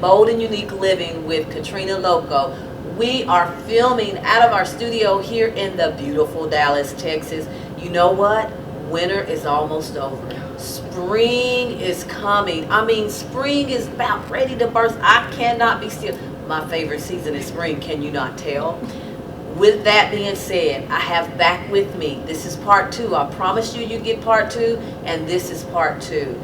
Bold and Unique Living with Katrina Lokko. We are filming out of our studio here in the beautiful Dallas, Texas. You know what? Winter is almost over. Spring is coming. I mean, spring is about ready to burst. I cannot be still. My favorite season is spring. Can you not tell? With that being said, I have back with me, this is part 2. I promised you you'd get part 2, and this is part 2.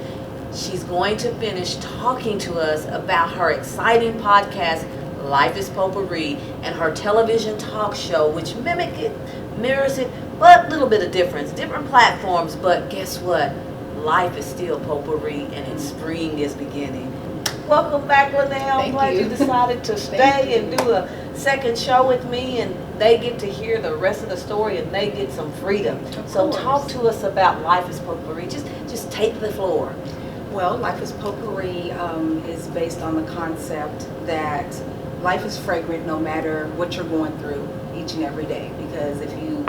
She's going to finish talking to us about her exciting podcast, Life is Potpourri, and her television talk show, which mirrors it, but a little bit of difference. Different platforms, but guess what? Life is still potpourri, and spring is beginning. Welcome back, Linnell. I'm glad you decided to stay and do a second show with me, and they get to hear the rest of the story, and they get some freedom. So talk to us about Life is Potpourri. Just take the floor. Well, Life is Potpourri is based on the concept that life is fragrant no matter what you're going through each and every day. Because if you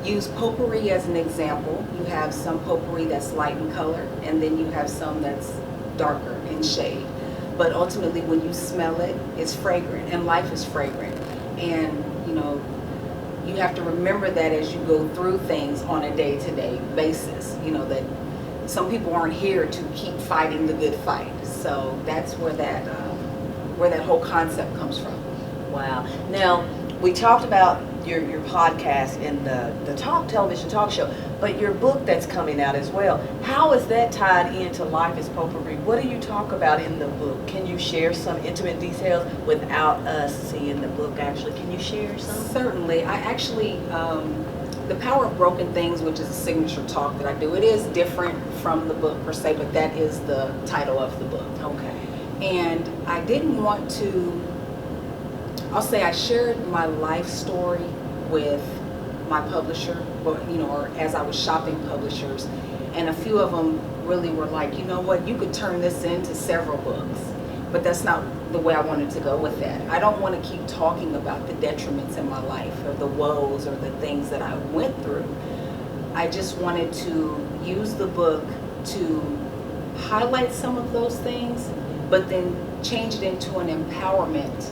use potpourri as an example, you have some potpourri that's light in color, and then you have some that's darker in shade. But ultimately, when you smell it, it's fragrant, and life is fragrant. And, you know, you have to remember that as you go through things on a day-to-day basis, you know, that some people aren't here to keep fighting the good fight. So that's where that whole concept comes from. Wow. Now, we talked about your podcast and the television talk show, but your book that's coming out as well. How is that tied into Life is Potpourri? What do you talk about in the book? Can you share some intimate details without us seeing the book actually? Can you share some? Certainly. I actually, The Power of Broken Things, which is a signature talk that I do, it is different from the book per se, but that is the title of the book. Okay. And I didn't want to, I'll say I shared my life story with my publisher, or as I was shopping publishers, and a few of them really were like, you know what, you could turn this into several books, but that's not the way I wanted to go with that. I don't want to keep talking about the detriments in my life or the woes or the things that I went through. I just wanted to use the book to highlight some of those things, but then change it into an empowerment,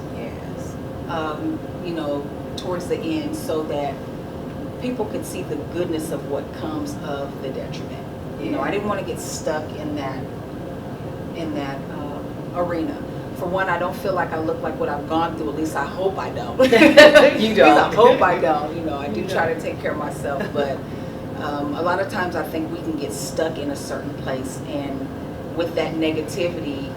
towards the end, so that people could see the goodness of what comes of the detriment. You know, I didn't want to get stuck in that arena. For one, I don't feel like I look like what I've gone through. At least I hope I don't. You don't. I hope I don't. You know, I do try to take care of myself, but a lot of times I think we can get stuck in a certain place, and with that negativity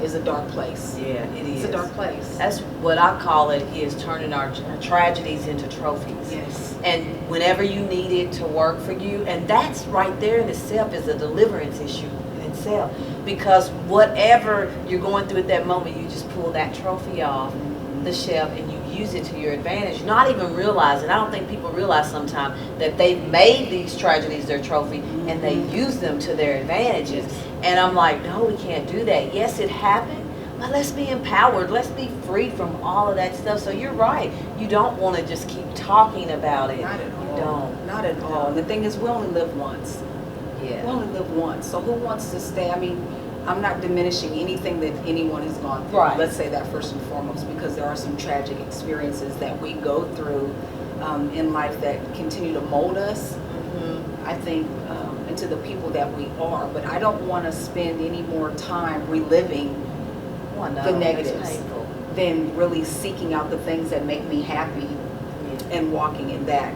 is a dark place. Yeah, it is. It's a dark place. That's what I call it, is turning our tragedies into trophies. Yes. And whenever you need it to work for you, and that's right there in itself is a deliverance issue in itself. Because whatever you're going through at that moment, you just pull that trophy off the shelf and you use it to your advantage, not even realizing. I don't think people realize sometimes that they've made these tragedies their trophy and they use them to their advantages. And I'm like, no, we can't do that. Yes, it happened, but let's be empowered. Let's be free from all of that stuff. So you're right. You don't want to just keep talking about it. Not at all. You don't. Not at all. And the thing is, we only live once. Yeah. We only live once. So who wants to stay? I mean, I'm not diminishing anything that anyone has gone through. Right. Let's say that first and foremost, because there are some tragic experiences that we go through in life that continue to mold us, I think, into the people that we are. But I don't want to spend any more time reliving the negatives than really seeking out the things that make me happy and walking in that.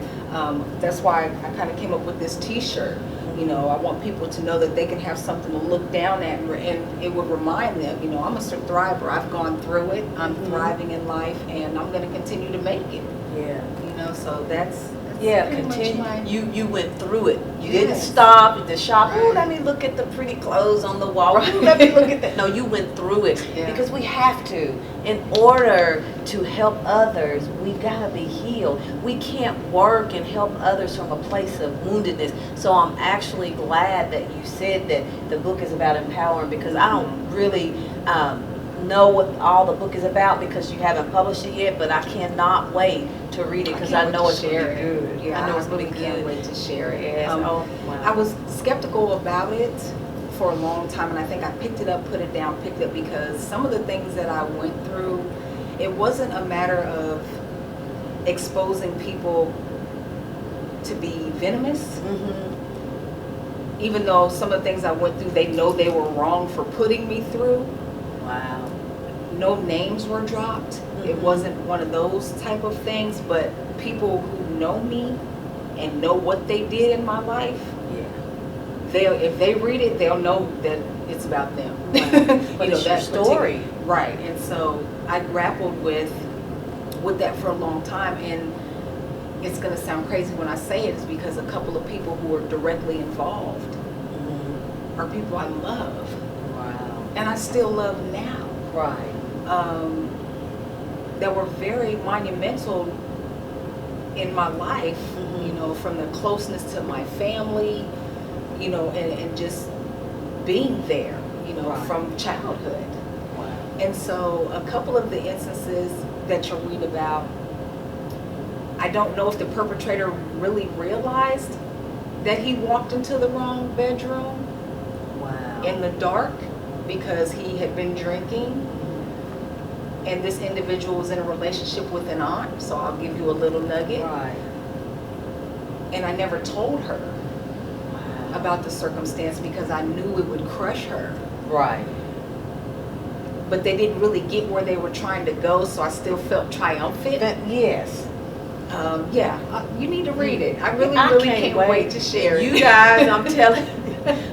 That's why I kind of came up with this T-shirt. You know, I want people to know that they can have something to look down at, and it would remind them, you know, I'm a thriver. I've gone through it. I'm thriving in life, and I'm going to continue to make it. Yeah. You know, so that's continue. You went through it. You didn't stop at the shop. Oh, let me look at the pretty clothes on the wall. Ooh, let me look at that. No, you went through it because we have to. In order to help others, we've got to be healed. We can't work and help others from a place of woundedness. So I'm actually glad that you said that the book is about empowering, because I don't really know what all the book is about because you haven't published it yet, but I cannot wait to read it because I know it's going to be good. Yeah, I know it's I going to really be good. can't wait to share it. Yes. I was skeptical about it for a long time, and I think I picked it up, put it down, picked it, because some of the things that I went through, it wasn't a matter of exposing people to be venomous. Even though some of the things I went through, they know they were wrong for putting me through. Wow. No names were dropped. It wasn't one of those type of things, but people who know me and know what they did in my life, if they read it, they'll know that it's about them. Right. But it's your story. Right. And so I grappled with that for a long time, and it's going to sound crazy when I say it, is because a couple of people who are directly involved are people I love. Wow. And I still love now. Right. That were very monumental in my life, you know, from the closeness to my family, you know, and just being there, you know, from childhood. Wow. And so a couple of the instances that you'll read about, I don't know if the perpetrator really realized that he walked into the wrong bedroom in the dark because he had been drinking. And this individual was in a relationship with an aunt, so I'll give you a little nugget. Right. And I never told her about the circumstance because I knew it would crush her. Right. But they didn't really get where they were trying to go, so I still felt triumphant. Yes. You need to read it. I really can't wait to share it. You guys, I'm telling you,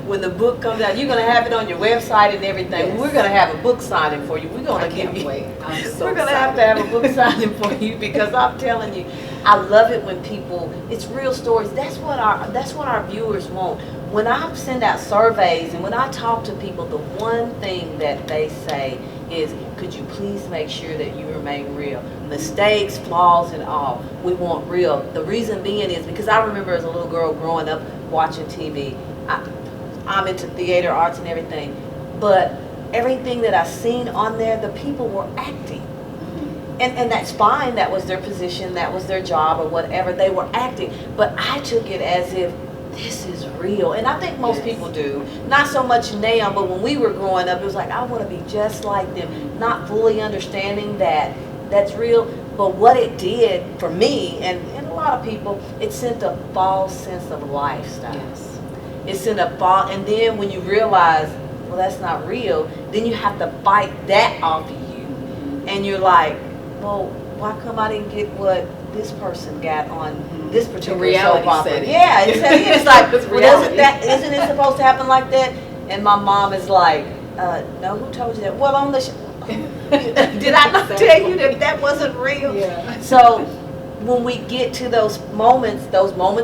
when the book comes out, you're going to have it on your website and everything. Yes. We're going to have a book signing for you. We're going to give you. I'm so we're going to have a book signing for you, because I'm telling you, I love it when people. It's real stories. That's what our viewers want. When I send out surveys and when I talk to people, the one thing that they say is, could you please make sure that you remain real? Mistakes, flaws, and all. We want real. The reason being is because I remember as a little girl growing up watching TV. I'm into theater, arts, and everything. But everything that I seen on there, the people were acting. And that's fine. That was their position. That was their job or whatever. They were acting. But I took it as if this is real. And I think most people do. Not so much now, but when we were growing up, it was like, I want to be just like them. Not fully understanding that that's real. But what it did for me and a lot of people, it sent a false sense of lifestyle. Yes. It sent a false, and then when you realize, well, that's not real, then you have to fight that off of you. And you're like, well, why come I didn't get what this person got on this particular soap opera? Yeah, it's like, well, isn't it supposed to happen like that? And my mom is like, no, who told you that? Well, on the did I not tell you that wasn't real? Yeah. So when we get to those moments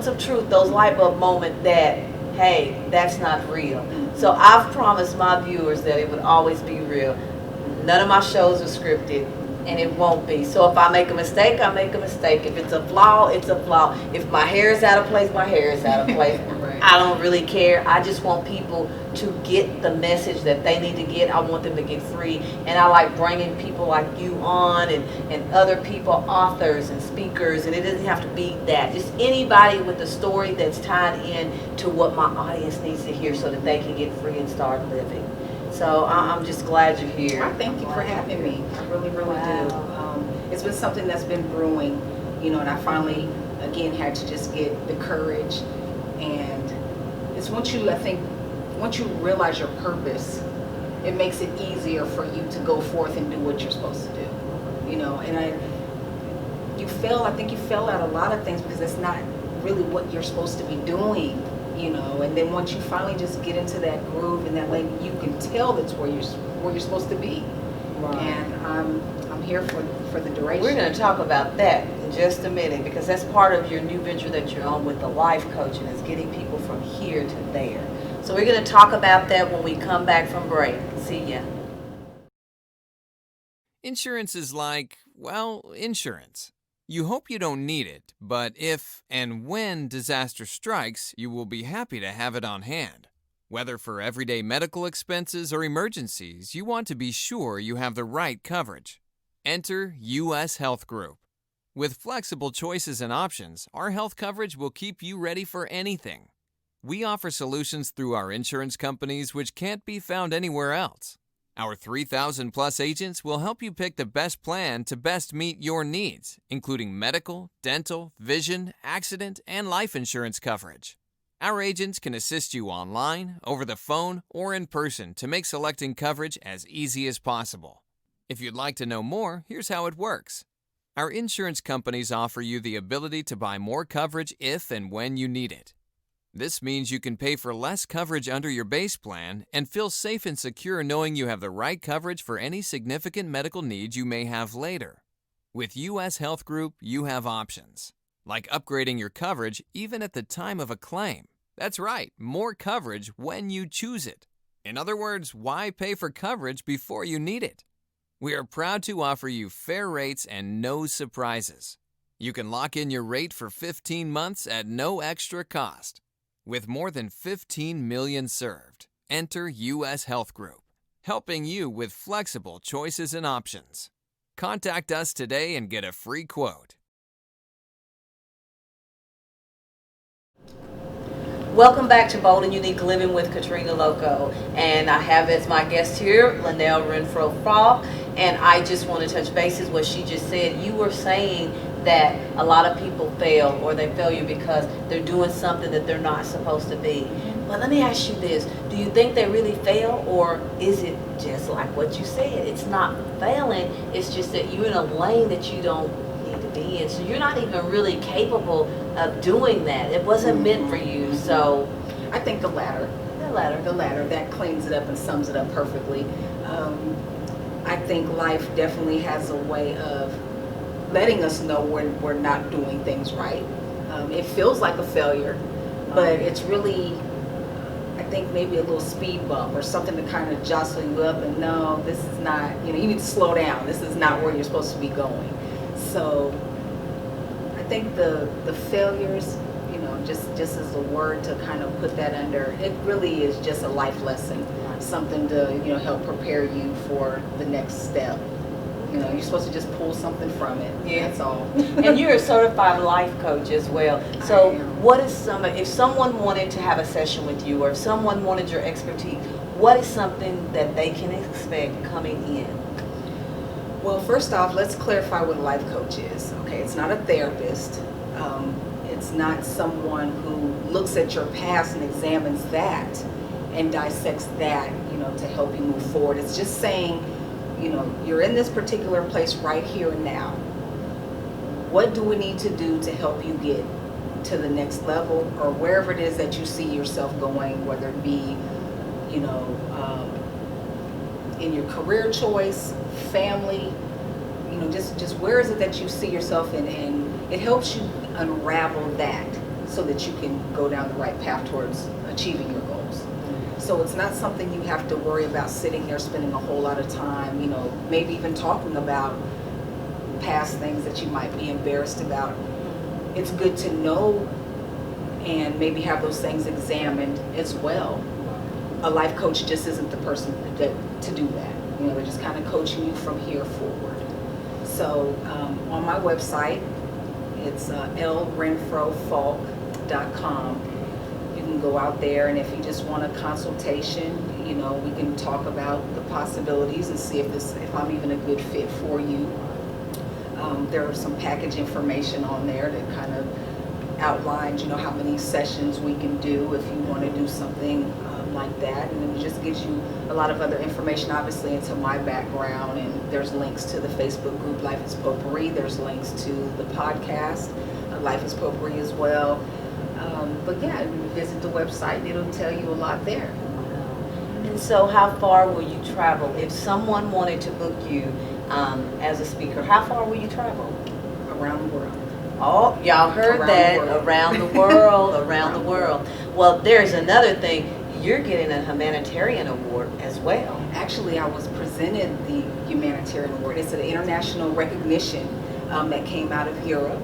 of truth, those light bulb moments that, hey, that's not real. So I've promised my viewers that it would always be real. None of my shows are scripted, and it won't be. So if I make a mistake, I make a mistake. If it's a flaw, it's a flaw. If my hair is out of place, my hair is out of place. Right. I don't really care. I just want people to get the message that they need to get. I want them to get free. And I like bringing people like you on and other people, authors and speakers. And it doesn't have to be that. Just anybody with a story that's tied in to what my audience needs to hear so that they can get free and start living. So I'm just glad you're here. I thank you for having me. I really, really do. It's been something that's been brewing, you know, and I finally, again, had to just get the courage. And it's once you realize your purpose, it makes it easier for you to go forth and do what you're supposed to do. You know, and I think you fail at a lot of things because it's not really what you're supposed to be doing. You know, and then once you finally just get into that groove and that lane, you can tell that's where you're supposed to be. Right. And I'm here for the duration. We're going to talk about that in just a minute, because that's part of your new venture that you're on with the life coaching, is getting people from here to there. So we're going to talk about that when we come back from break. See ya. Insurance is like, well, insurance. You hope you don't need it, but if and when disaster strikes, you will be happy to have it on hand. Whether for everyday medical expenses or emergencies, you want to be sure you have the right coverage. Enter U.S. Health Group. With flexible choices and options, our health coverage will keep you ready for anything. We offer solutions through our insurance companies which can't be found anywhere else. Our 3,000 plus agents will help you pick the best plan to best meet your needs, including medical, dental, vision, accident, and life insurance coverage. Our agents can assist you online, over the phone, or in person to make selecting coverage as easy as possible. If you'd like to know more, here's how it works. Our insurance companies offer you the ability to buy more coverage if and when you need it. This means you can pay for less coverage under your base plan and feel safe and secure knowing you have the right coverage for any significant medical needs you may have later. With U.S. Health Group, you have options, like upgrading your coverage even at the time of a claim. That's right, more coverage when you choose it. In other words, why pay for coverage before you need it? We are proud to offer you fair rates and no surprises. You can lock in your rate for 15 months at no extra cost. With more than 15 million served, enter U.S. Health Group, helping you with flexible choices and options. Contact us today and get a free quote. Welcome back to Bold and Unique Living with Katrina Lokko. And I have as my guest here, Nelle Renfro Faulk. And I just want to touch bases what she just said. You were saying that a lot of people fail, or they fail you because they're doing something that they're not supposed to be. But let me ask you this. Do you think they really fail, or is it just like what you said? It's not failing. It's just that you're in a lane that you don't need to be in. So you're not even really capable of doing that. It wasn't meant for you. So I think the latter. The latter. That cleans it up and sums it up perfectly. I think life definitely has a way of letting us know when we're not doing things right. It feels like a failure, but it's really, I think, maybe a little speed bump or something to kind of jostle you up and no, this is not, you need to slow down. This is not where you're supposed to be going. So I think the failures, just as a word to kind of put that under, it really is just a life lesson, something to, help prepare you for the next step. You're supposed to just pull something from it. Yeah. That's all. And you're a certified life coach as well. So what is if someone wanted to have a session with you, or if someone wanted your expertise, what is something that they can expect coming in? Well, first off, let's clarify what a life coach is. Okay, it's not a therapist. It's not someone who looks at your past and examines that and dissects that, to help you move forward. It's just saying, you're in this particular place right here and now. What do we need to do to help you get to the next level, or wherever it is that you see yourself going, whether it be, in your career choice, family, just where is it that you see yourself in, and it helps you unravel that so that you can go down the right path towards achieving your goals. So it's not something you have to worry about sitting there spending a whole lot of time, maybe even talking about past things that you might be embarrassed about. It's good to know and maybe have those things examined as well. A life coach just isn't the person to do that. They're just kind of coaching you from here forward. So on my website, it's lrenfrofaulk.com. You can go out there, and if you just want a consultation, we can talk about the possibilities and see if I'm even a good fit for you. There are some package information on there that kind of outlines, how many sessions we can do if you want to do something like that, and then it just gives you a lot of other information, obviously, into my background. And there's links to the Facebook group Life is Potpourri. There's links to the podcast Life is Potpourri as well. But yeah, you visit the website and it'll tell you a lot there. And so how far will you travel? If someone wanted to book you as a speaker, how far will you travel? Around the world. Oh, y'all heard that. Around the world, around the world. Well, there's another thing. You're getting a humanitarian award as well. Actually, I was presented the humanitarian award. It's an international recognition that came out of Europe.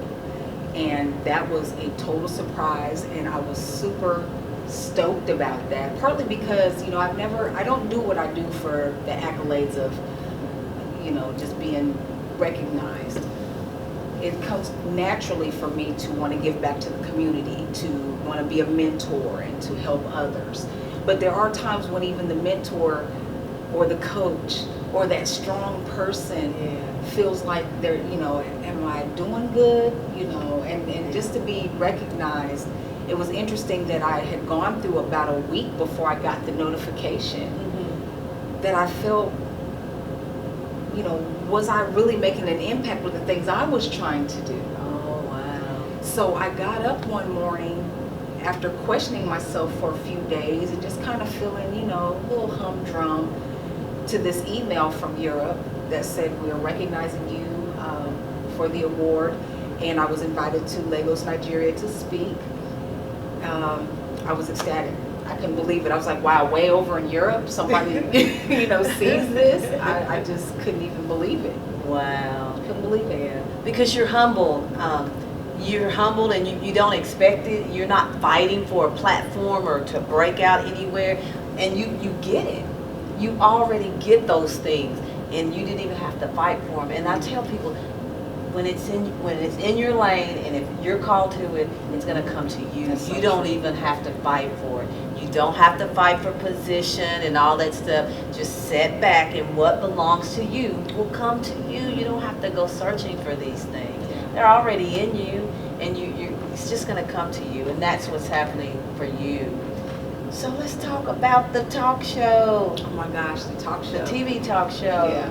And that was a total surprise, and I was super stoked about that. Partly because, I don't do what I do for the accolades of, just being recognized. it comes naturally for me to want to give back to the community, to want to be a mentor and to help others. But there are times when even the mentor or the coach or that strong person feels like they're, am I doing good? And just to be recognized. It was interesting that I had gone through about a week before I got the notification that I felt, was I really making an impact with the things I was trying to do? Oh, wow. So I got up one morning after questioning myself for a few days and just kind of feeling, a little humdrum, to this email from Europe that said, we are recognizing you for the award. And I was invited to Lagos, Nigeria to speak. I was ecstatic. I couldn't believe it. I was like, wow, way over in Europe, somebody, sees this. I just couldn't even believe it. Wow. Couldn't believe it. Yeah. Because you're humbled. You're humbled and you don't expect it. You're not fighting for a platform or to break out anywhere. And you get it. You already get those things. And you didn't even have to fight for them. And I tell people, when it's in your lane and if you're called to it, it's going to come to you. That's so you don't true. even have to fight for it. You don't have to fight for position and all that stuff. Just sit back and what belongs to you will come to you. You don't have to go searching for these things. They're already in you, and it's just going to come to you, and that's what's happening for you. So let's talk about the talk show. Oh my gosh, the talk show. The TV talk show. Yeah.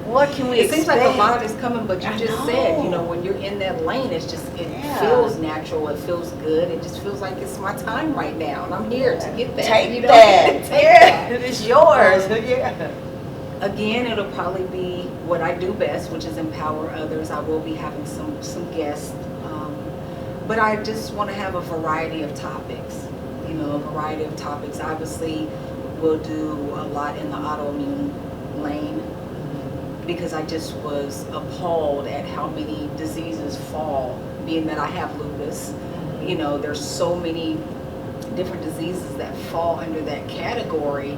What can we It expect? seems like a lot is coming, but you I just know. said, when you're in that lane, it Yeah. feels natural, it feels good, it just feels like it's my time right now, and I'm here to get that. Take that. Take Yeah, that. it's yours. Yeah. Again, it'll probably be what I do best, which is empower others. I will be having some guests, but I just want to have a variety of topics. Obviously, we'll do a lot in the autoimmune lane because I just was appalled at how many diseases fall, being that I have lupus. There's so many different diseases that fall under that category.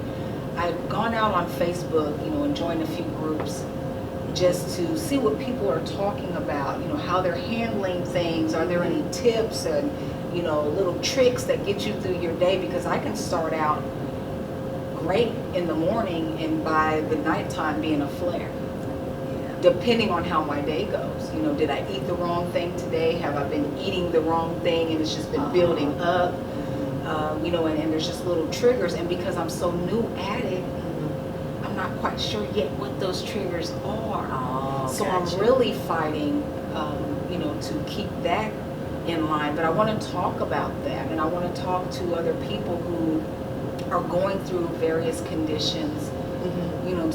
I've gone out on Facebook, and joined a few groups just to see what people are talking about, how they're handling things. Are there any tips and, little tricks that get you through your day? Because I can start out great in the morning and by the nighttime be in a flare, depending on how my day goes. Did I eat the wrong thing today? Have I been eating the wrong thing and it's just been building up? And there's just little triggers, and because I'm so new at it, I'm not quite sure yet what those triggers are. So gotcha. I'm really fighting, to keep that in line. But I want to talk about that, and I want to talk to other people who are going through various conditions,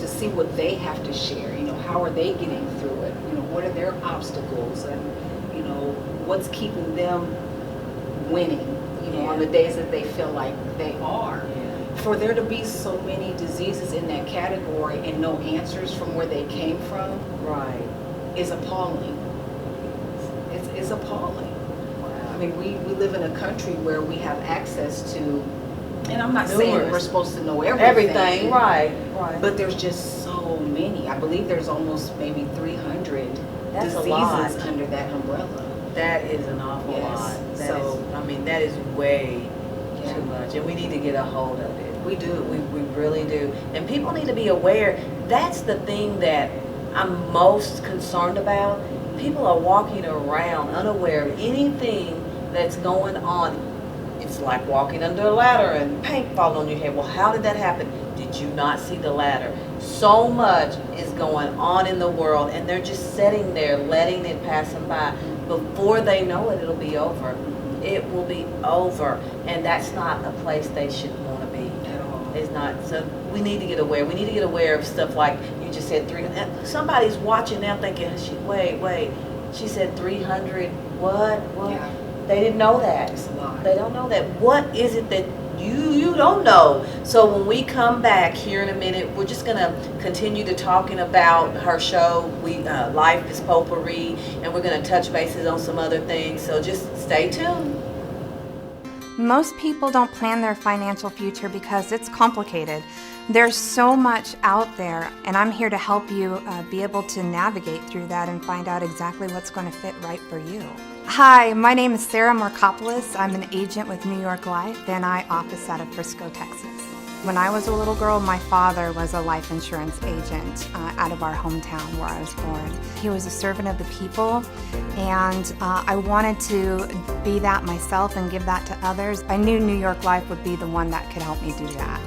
to see what they have to share. How are they getting through it? What are their obstacles, and what's keeping them winning? On the days that they feel like they are. For there to be so many diseases in that category and no answers from where they came from, is appalling. It's appalling. Wow. I mean, we live in a country where we have access to, and I'm not saying we're supposed to know everything. Right. But there's just so many. I believe there's almost maybe 300 That's a lot. diseases under that umbrella. That is an awful lot. That is way too much, and we need to get a hold of it. We do. We really do. And people need to be aware. That's the thing that I'm most concerned about. People are walking around unaware of anything that's going on. It's like walking under a ladder and paint falling on your head. Well, how did that happen? Did you not see the ladder? So much is going on in the world, and they're just sitting there letting it pass them by. Before they know it, it'll be over. It will be over, and that's not a place they should want to be. At all. It's not. So we need to get aware. We need to get aware of stuff like you just said. 300. Somebody's watching now, thinking, "Wait." She said 300. What? Yeah. They didn't know that. It's a lot. They don't know that. What is it that you don't know? So when we come back here in a minute, we're just gonna continue to talking about her show. Life is Potpourri, and we're gonna touch bases on some other things. So just stay tuned. Most people don't plan their financial future because it's complicated. There's so much out there, and I'm here to help you be able to navigate through that and find out exactly what's going to fit right for you. Hi, my name is Sarah Markopoulos. I'm an agent with New York Life, and I office out of Frisco, Texas. When I was a little girl, my father was a life insurance agent out of our hometown where I was born. He was a servant of the people, and I wanted to be that myself and give that to others. I knew New York Life would be the one that could help me do that.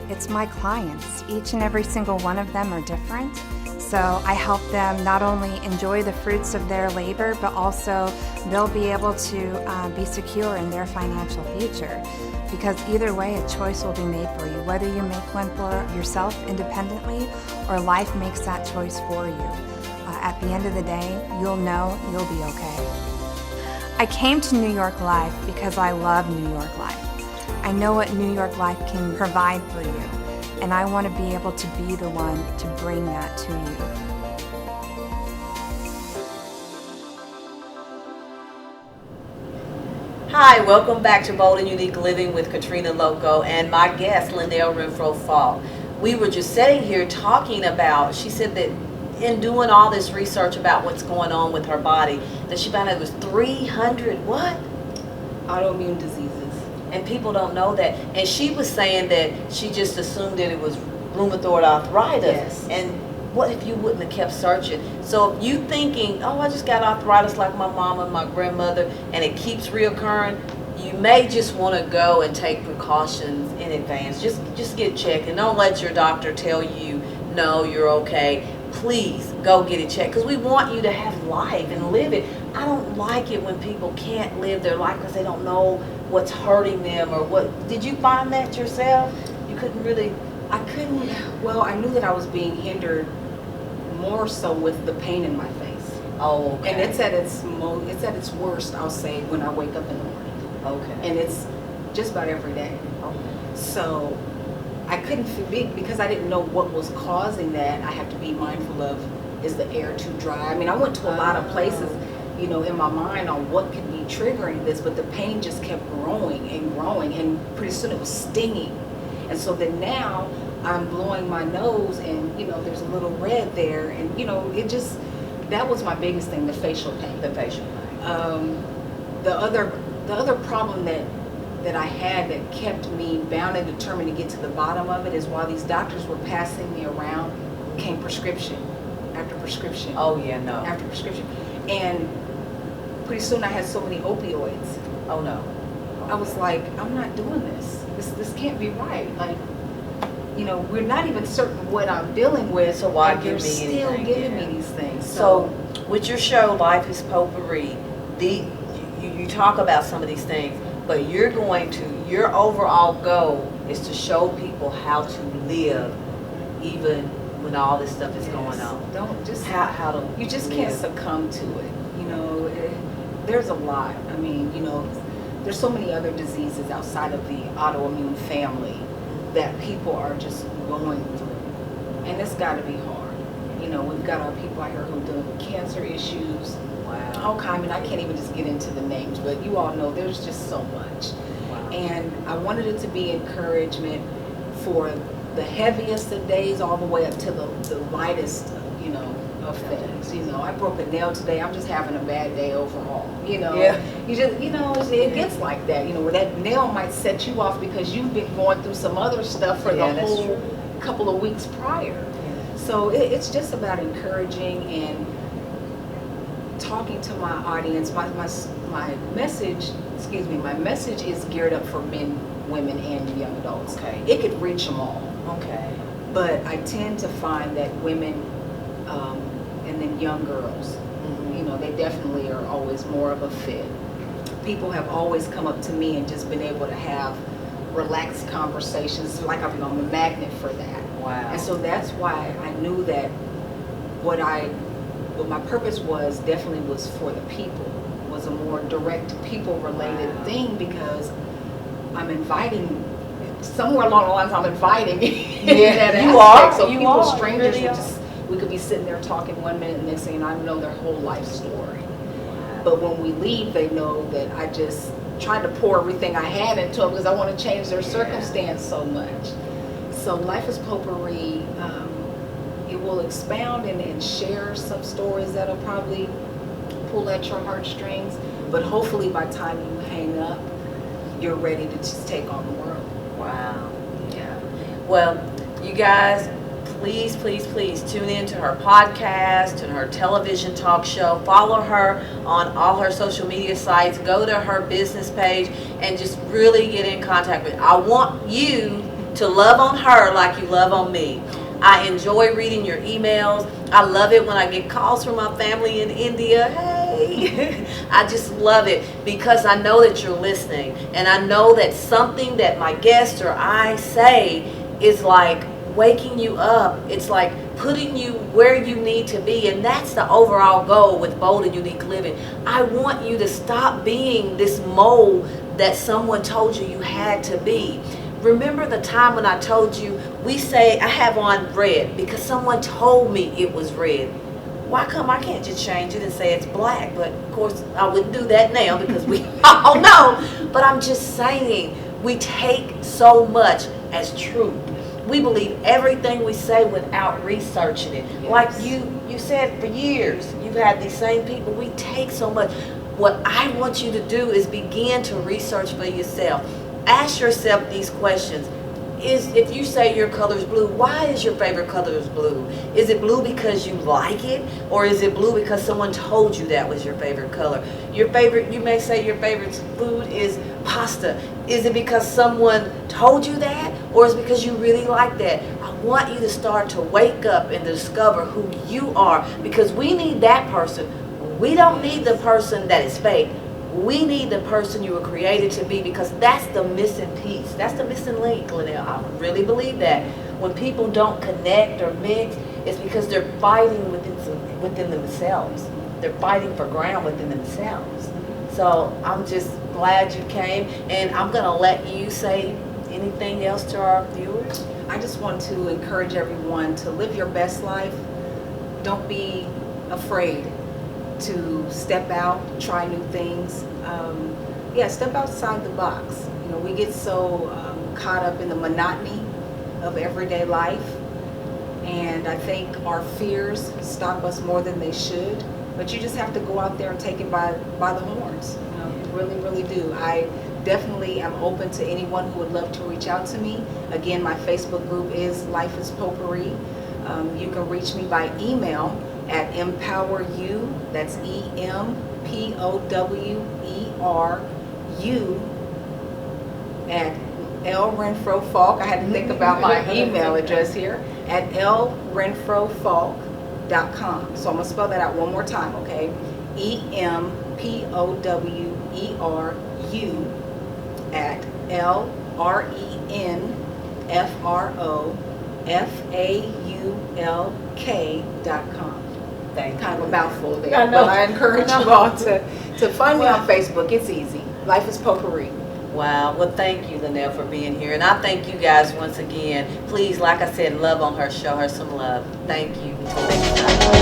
It's my clients. Each and every single one of them are different. So I help them not only enjoy the fruits of their labor, but also they'll be able to be secure in their financial future. Because either way, a choice will be made for you, whether you make one for yourself independently or life makes that choice for you. At the end of the day, you'll know you'll be okay. I came to New York Life because I love New York Life. I know what New York Life can provide for you, and I want to be able to be the one to bring that to you. Hi, welcome back to Bold and Unique Living with Katrina Lokko and my guest, Nelle Renfro Faulk. We were just sitting here talking about, she said that in doing all this research about what's going on with her body, that she found out it was 300 what? Autoimmune diseases. And people don't know that. And she was saying that she just assumed that it was rheumatoid arthritis. Yes. And what if you wouldn't have kept searching? So if you thinking, oh, I just got arthritis like my mom and my grandmother, and it keeps reoccurring, you may just want to go and take precautions in advance. Just get checked, and don't let your doctor tell you, no, you're okay. Please go get it checked, because we want you to have life and live it. I don't like it when people can't live their life because they don't know what's hurting them or what. Did you find that yourself? You couldn't really? I couldn't, well, I knew that I was being hindered more so with the pain in my face. Oh, okay. And it's at its worst, I'll say, when I wake up in the morning. Okay. And it's just about every day. Okay. So I couldn't feel, because I didn't know what was causing that. I have to be mindful of, is the air too dry? I mean, I went to a lot of places, you know, in my mind on what could be triggering this, but the pain just kept growing, and pretty soon it was stinging. And so then now I'm blowing my nose, and you know, there's a little red there, and you know, it just, that was my biggest thing, the facial pain. The facial pain. The other problem that I had that kept me bound and determined to get to the bottom of it is while these doctors were passing me around, came prescription after prescription. Oh yeah, no. After prescription. And pretty soon I had so many opioids. Oh no. I was like, I'm not doing this. This can't be right. Like, you know, we're not even certain what I'm dealing with, So why and give you're me still anything? giving Yeah. me these things. So with your show, Life is Potpourri, you talk about some of these things, but your overall goal is to show people how to live even when all this stuff is going on. Don't just How to you just live. can't succumb to it. You know, there's a lot. I mean, you know, there's so many other diseases outside of the autoimmune family that people are just going through, and it's got to be hard. You know, we've got our people out here who are dealing with cancer issues. Wow. Okay, I mean, I can't even just get into the names, but you all know there's just so much. Wow. And I wanted it to be encouragement for the heaviest of days all the way up to the lightest, you know, of things. You know, I broke a nail today. I'm just having a bad day overall. You know, Yeah. you just, you know, it gets like that. You know, where that nail might set you off because you've been going through some other stuff for Yeah, the that's whole true. couple of weeks prior. Yeah. So it's just about encouraging and talking to my audience. My message, my message is geared up for men, women, and young adults. Okay. It could reach them all. Okay. But I tend to find that women and then young girls, you know, they definitely are always more of a fit. People have always come up to me and just been able to have relaxed conversations, like I'm a magnet for that. Wow. And so that's why I knew that what my purpose was definitely was for the people, was a more direct people related Wow. thing, because I'm inviting, somewhere along the lines I'm inviting Yeah, that you aspect. are. So You people, are. strangers, You really we could be sitting there talking 1 minute, and next thing you know, I know their whole life story. but when we leave, they know that I just tried to pour everything I had into them because I want to change their circumstance so much. So Life is Potpourri, it will expound and share some stories that'll probably pull at your heartstrings, but hopefully by the time you hang up, you're ready to just take on the world. Wow. Yeah. Well, you guys, please, please, please tune in to her podcast and her television talk show. Follow her on all her social media sites. Go to her business page and just really get in contact with her. I want you to love on her like you love on me. I enjoy reading your emails. I love it when I get calls from my family in India. Hey, I just love it because I know that you're listening, and I know that something that my guest or I say is like waking you up. It's like putting you where you need to be, and that's the overall goal with Bold and Unique Living. I want you to stop being this mold that someone told you you had to be. Remember the time when I told you, we say I have on red because someone told me it was red. Why come I can't just change it and say it's black? But of course I wouldn't do that now because we all know. But I'm just saying, we take so much as truth. We believe everything we say without researching it. Yes. Like you said, for years you've had these same people. We take so much. What I want you to do is begin to research for yourself. Ask yourself these questions. If you say your color is blue, why is your favorite color is blue? Is it blue because you like it, or is it blue because someone told you that was your favorite color? You may say your favorite food is pasta. Is it because someone told you that, or is it because you really like that? I want you to start to wake up and discover who you are, because we need that person. We don't need the person that is fake. We need the person you were created to be, because that's the missing piece. That's the missing link, Linnell. I really believe that. When people don't connect or mix, it's because they're fighting within themselves. They're fighting for ground within themselves. So I'm just glad you came, and I'm going to let you say anything else to our viewers. I just want to encourage everyone to live your best life. Don't be afraid to step out, try new things. Step outside the box. You know, we get so caught up in the monotony of everyday life, and I think our fears stop us more than they should. But you just have to go out there and take it by the horns. You know, you really, really do. I definitely am open to anyone who would love to reach out to me. Again, my Facebook group is Life is Potpourri. You can reach me by email at empoweru, that's EMPOWERU, at L Renfro Faulk. I had to think about my email address here, at lrenfrofaulk.com. So I'm going to spell that out one more time, okay? EMPOWERU at LRENFROFAULK.com. Kind of a mouthful there, I know. but I encourage you all to find me on Facebook. It's easy. Life is Potpourri. Wow. Well, thank you, Linnell, for being here. And I thank you guys once again. Please, like I said, love on her. Show her some love. Thank you. Until next time.